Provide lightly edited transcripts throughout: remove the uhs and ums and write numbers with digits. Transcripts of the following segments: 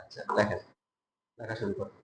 আচ্ছা দেখেন, লেখা শুরু করুন।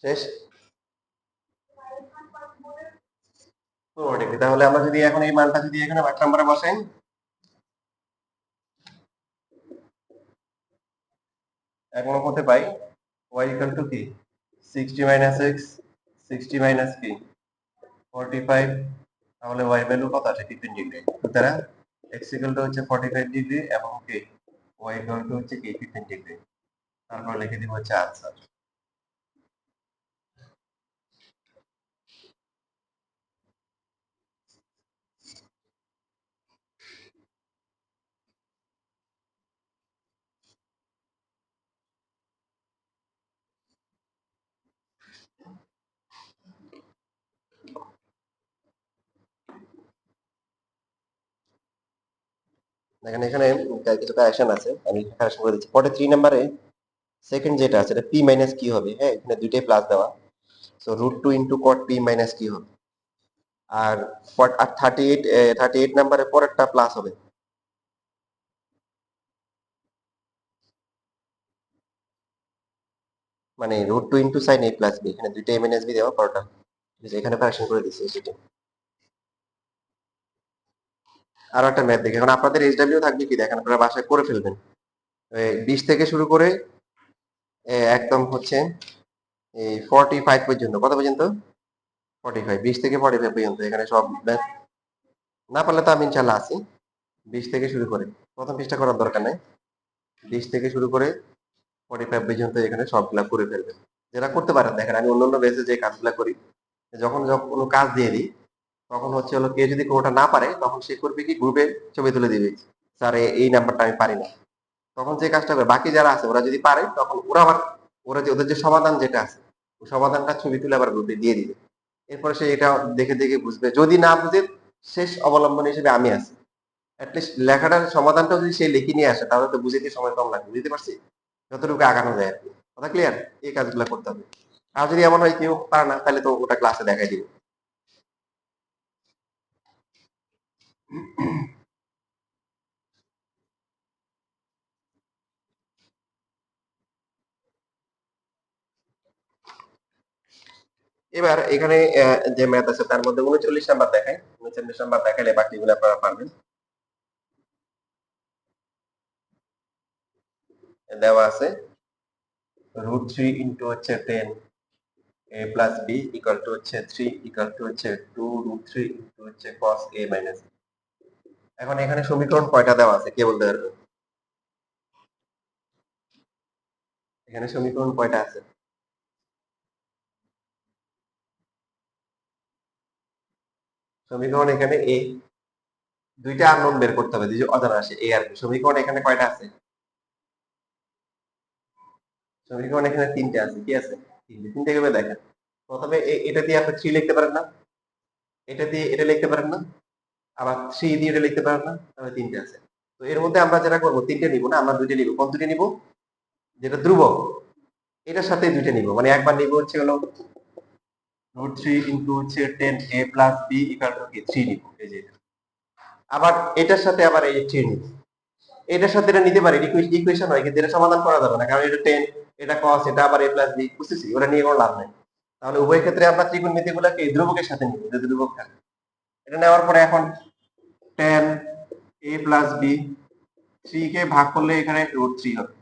শেষ? তাহলে আমরা যদি এখন এই মানটা যদি এখানে 8 নম্বরে বসাই, এক নম্বর হতে পাই y ইকুয়াল টু কি 60 মাইনাস x, 60 মাইনাস কি 45, তাহলে y ভ্যালু কত আছে 15 ডিগ্রি। সুতরাং x ইকুয়াল টু হচ্ছে 45 ডিগ্রি এবং কি y ইকুয়াল টু হচ্ছে কি 15 ডিগ্রি। তারপর লিখে দিব হচ্ছে আনসার। দেখেন এখানে কিছু কারেকশন আছে, আমি কারেকশন করে দিচ্ছি। 43 নম্বরে সেকেন্ড যেটা আছে এটা p মাইনাস কি হবে, হ্যাঁ এখানে দুইটাই প্লাস দেওয়া, so √2 into cot p minus কি হবে। আর 38 নম্বরে পরেরটা প্লাস হবে, মানে √2 into sin a plus b, এখানে দুইটা m মাইনাস b দেওয়া পরেরটা, এখানে কারেকশন করে দিচ্ছি সেটা। আর একটা ম্যাথ দেখি, এখন আপনাদের SW থাকবে কি দেখেন, আপনারা বাসায় করে ফেলবেন। 20 থেকে শুরু করে একদম হচ্ছে এই 45 পর্যন্ত, কত পর্যন্ত 45, 20 থেকে 45 পর্যন্ত এখানে সব ম্যাথ। না পারলে তো আমি ইনশাল্লাহ আছি। 20 থেকে শুরু করে প্রথম পৃষ্ঠা করার দরকার নেই, 20 থেকে শুরু করে 45 পর্যন্ত এখানে সবগুলা করে ফেলবেন। যেটা করতে পারেন দেখেন, আমি অন্যান্য বেসে যে কাজগুলা করি, যখন যখন কোনো কাজ দিয়ে দিই তখন হচ্ছে হলো কেউ যদি কোনোটা না পারে তখন সে করবে কি গ্রুপে ছবি তুলে দিবে, স্যার এই নাম্বারটা আমি পারি না। তখন যে কাজটা হবে বাকি যারা আছে ওরা যদি পারে তখন ওরা আবার ওরা যে ওদের যে সমাধান যেটা আছে ওই সমাধানটা ছবি তুলে আবার গ্রুপে দিয়ে দিবে। এরপরে সে এটা দেখে দেখে বুঝবে, যদি না বুঝে শেষ অবলম্বন হিসেবে আমি আছি, অ্যাটলিস্ট লেখাটার সমাধানটাও যদি সে লিখে নিয়ে আসে তাহলে তো বুঝতে সময় কম লাগবে, বুঝতে পারছি? যতটুকু আগানো যায় আর কি। কথা ক্লিয়ার? এই কাজগুলো করতে হবে। আর যদি এমন হয় কেউ পারে না তাহলে তো ওটা ক্লাসে দেখাই দিব। এবার এখানে যে ম্যাথ আছে তার মধ্যে 39 নাম্বার দেখায়, 39 নাম্বার দেখাইলে বাকিগুলো আপনারা পারবেন। দেওয়া আছে √3 ইন্টু হচ্ছে 10 a plus b equal to হচ্ছে 3 ইকুয়াল টু হচ্ছে 2√3 ইন্টু হচ্ছে cos a মাইনাস। এখন এখানে সমীকরণ কয়টা দেওয়া আছে কে বলতে পারবে? এখানে সমীকরণ কয়টা আছে? সমীকরণ এখানে a, দুইটা আননোন বের করতে হবে, দুইটা অজানা আছে a আর b। সমীকরণ এখানে কয়টা আছে? সমীকরণ এখানে তিনটে আছে। কি আছে? তিনটে কিভাবে দেখেন? প্রথমে এটা দিয়ে আপনি 3 লিখতে পারেন না, এটা দিয়ে এটা লিখতে পারেন না, আবার 3 দিয়ে এটা লিখতে পারেন না, তাহলে তিনটে আছে। তো এর মধ্যে আমরা যেটা করবো তিনটে নিব না, আমরা দুইটা নিব। কোন দুইটা নিব? যেটা ধ্রুবক এটার সাথে দুইটা নিব, মানে একবার নিব হচ্ছে হলো √3 ইন্টু হচ্ছে 10 a plus b equal to কি 3 নিব, এই যে এটা। আবার এটার সাথে আবার এই 3 নিব। এটার সাথে এটা নিতে পারি, ইকুয়েশন হয় কিন্তু এটা সমাধান করা যাবে না, কারণ এটা 10, এটা cos, এটা আবার a প্লাস b, বুঝতেছি? ওটা নিয়ে কোনো লাভ নাই। তাহলে উভয় ক্ষেত্রে আমরা ত্রিকোণমিতিগুলোকে ধ্রুবকের সাথে নিব, যদি ধ্রুবক থাকে। এটা নেওয়ার পরে এখন 10 a প্লাস b, 3 কে ভাগ করলে এখানে √3 হবে।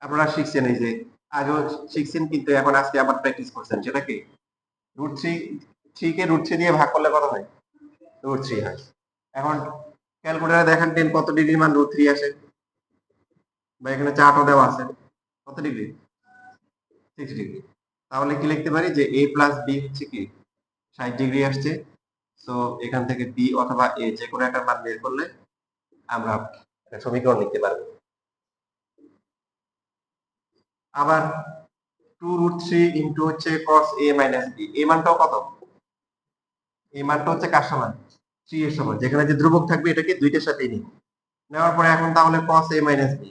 আপনারা শিখছেন, এই যে আগেও শিখছেন কিন্তু এখন আজকে আবার প্র্যাকটিস করছেন। সেটা কি? √3, 3 কে √3 দিয়ে ভাগ করলে কত হয়? √3 হয়। এখন ক্যালকুলেটরে দেখেন 10 কত ডিগ্রি মান √3 আসে, বা এখানে চার্টও দেওয়া আছে। কত ডিগ্রি? 6 ডিগ্রি। তাহলে কি লিখতে পারি যে a প্লাস b হচ্ছে কি 60 ডিগ্রি আসছে। সো এখান থেকে b অথবা a যে কোনো একটা মান বের করলে আমরা একটা সমীকরণ লিখতে পারবো। আবার 2√3 ইন্টু হচ্ছে cos a মাইনাস b, এই মানটাও কত? এই মানটা হচ্ছে কার সমান? 3 এর সমান। যেখানে যে ধ্রুবক থাকবে এটাকে দুইটার সাথেই নিব। নেওয়ার পরে এখন তাহলে cos a minus b,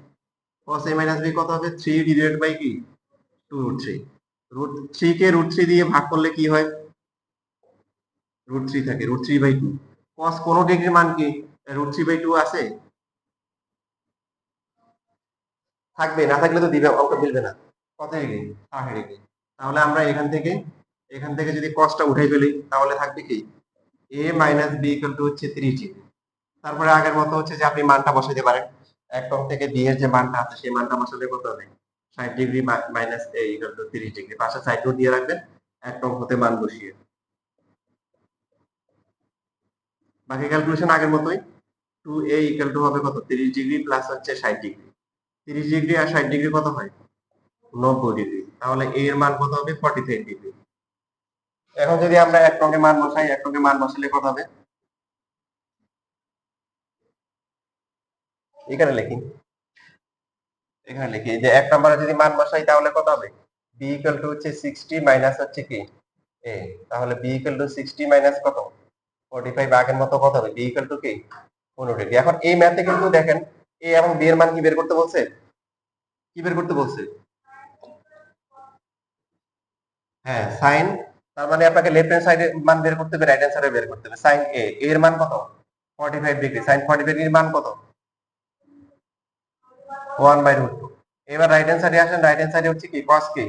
cos a minus b কত হবে? 3 ডিভাইডেড বাই কি 2√3। √3 কে √3 দিয়ে ভাগ করলে কি হয়? √3 থাকে, √3/2। cos কোন ডিগ্রির মান কি √3/2 আছে? থাকবে, না থাকলে তো দিবে, অঙ্ক মিলবে না। কত ডিগ্রি? 60 ডিগ্রি। তাহলে আমরা এখান থেকে যদি cosটা উঠাই ফেলি তাহলে থাকবে কি a minus b equal to হচ্ছে 30 ডিগ্রি। তারপরে আগের মতো হচ্ছে যে আপনি মানটা বসাইতে পারেন। এক টক থেকে b এর যে মানটা আছে সেই মানটা বসালে কত হবে? 60 degree minus a equal to 30 degree. পাশে সাইড নোট দিয়ে রাখবেন, এক টক হতে মান বসিয়ে। বাকি ক্যালকুলেশন আগের মতোই। 2a ইকুয়াল টু হবে কত? 30 ডিগ্রি প্লাস হচ্ছে 60 ডিগ্রি। 30 ডিগ্রি আর 60 ডিগ্রি কত হয়? 90 ডিগ্রি। তাহলে a এর মান কত হবে? 45 ডিগ্রি। এখন যদি আমরা এক টকে মান বসাই, এক টকে মান বসালে কত হবে? এখানে লিখি, এখানে লিখি যে এক নম্বরে যদি মান বসাই তাহলে কত হবে? b ইকুয়াল টু হচ্ছে 60 মাইনাস হচ্ছে কি a। তাহলে b ইকুয়াল টু 60 মাইনাস কত? 45। আগের মতো কত হবে? b ইকুয়াল টু কি 15 ডিগ্রি। এখন এই ম্যাথে কিন্তু দেখেন a এবং b এর মান কি বের করতে বলছে? কি বের করতে বলছে? হ্যাঁ, সাইন। তার মানে আপনাকে লেফট হ্যান্ড সাইডে মান বের করতে হবে, রাইট হ্যান্ড সাইডে বের করতে হবে। সাইন a এর মান কত? 45 ডিগ্রি। সাইন 45 ডিগ্রির মান কত? 1/√2। এবার রাইট হ্যান্ড সাইডে আসেন, রাইট হ্যান্ড সাইডে হচ্ছে কি cos কি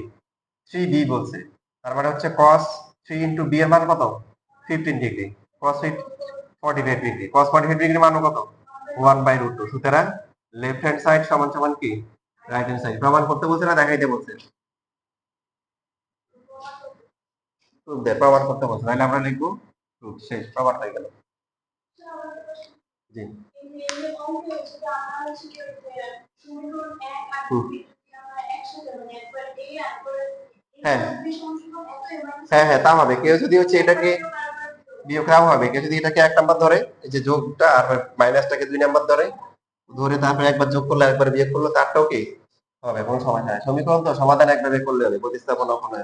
3b বলছে। তার মানে হচ্ছে cos 3 ইনটু b এর মান কত? 15 ডিগ্রি। cos 45 degree. cos 45 ডিগ্রির মান কত? 1/√2। সুতরাং লেফট হ্যান্ড সাইড সমান সমান কি রাইট হ্যান্ড সাইড। প্রমাণ করতে বলছে না দেখাইতে বলছে? প্রুফ দে, প্রমাণ করতে বলছে। তাহলে আমরা লিখবো প্রুফ, শেষ, প্রমাণ হয়ে গেল। জি। হ্যাঁ হ্যাঁ হ্যাঁ, তা হবে। কেউ যদি হচ্ছে এটাকে বিয়োগ নাও হবে, কেউ যদি এটাকে 1 নাম্বার ধরে, এই যে যোগটা আর মাইনাসটাকে 2 নাম্বার ধরে, ধরে তারপরে একবার যোগ করলে একবার বিয়োগ করলে তারটাও কি হবে, কোনো সমস্যা নাই। সমীকরণ তো সমাধান একভাবে করলে হবে, প্রতিস্থাপন ওখানে।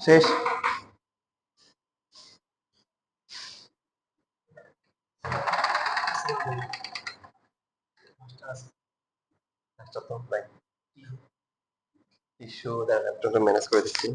শেষ। ইস্যু ম্যানেজ করে দিচ্ছি।